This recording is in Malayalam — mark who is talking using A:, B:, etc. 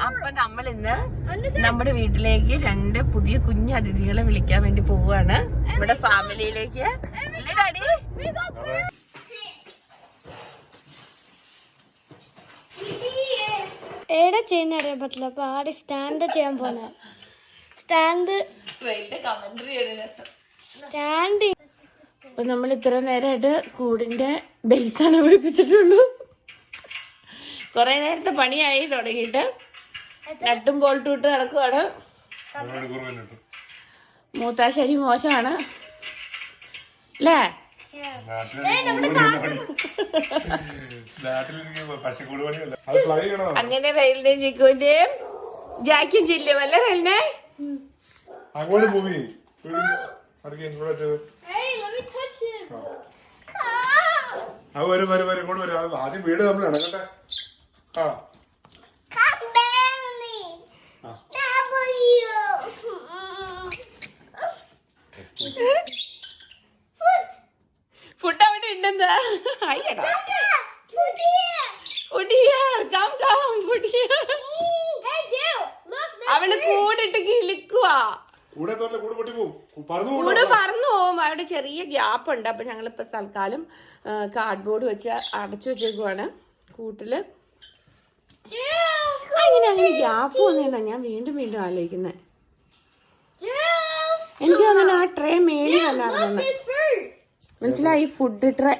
A: അപ്പൊ നമ്മൾ ഇന്ന് നമ്മുടെ വീട്ടിലേക്ക് 2 പുതിയ കുഞ്ഞു അതിഥികളെ വിളിക്കാൻ വേണ്ടി പോവാണ്. നമ്മുടെ ഫാമിലിയിലേക്ക്. അല്ലേ ഡാഡി?
B: ഏടെ ചെയ്യുന്ന അറിയാൻ പറ്റില്ല. അപ്പൊ ആടെ സ്റ്റാൻഡ് ചെയ്യാൻ പോണേ. സ്റ്റാൻഡ്
A: അപ്പൊ നമ്മൾ ഇത്ര നേരമായിട്ട് കൂടിന്റെ ബേസാണ് പിടിപ്പിച്ചിട്ടുള്ളൂ. കൊറേ നേരത്തെ പണിയായി തുടങ്ങിയിട്ട് നട്ടും ബോൾട്ടും ഇട്ട് നടക്കുവാണ്. മൂത്താശ്ശേരി മോശമാണ് അല്ലേ? അങ്ങനെ റെയിലിന്റെ ചിക്കുവിന്റെയും ജാക്കും ചില്ലും അല്ലേ റെയിലിനെ?
C: അങ്ങോട്ട് പോയി ഇങ്ങോട്ട് വരും. ആദ്യം വീട് നമ്മൾ ഇണങ്ങട്ടെ.
A: ഫുഡ് അവിടെ ഉണ്ടെന്താ? അവള് കൂടിട്ട് കിളിക്കുവാ. കൂട് പറന്നു പോവും. അവിടെ ചെറിയ ഗ്യാപ്പ് ഉണ്ട്. അപ്പൊ ഞങ്ങളിപ്പോ തൽക്കാലം കാർഡ്ബോർഡ് വെച്ച് അടച്ചു വെച്ചേക്കുവാണ് കൂട്ടില്. അങ്ങനെ ഗ്യാപ്പ് വന്നേന്നാ ഞാൻ വീണ്ടും ആലോചിക്കുന്നത്. എനിക്ക് തോന്നുന്നു ആ ട്രേ മേളിൽ വന്നായിരുന്നു. മനസ്സിലായി? Food tray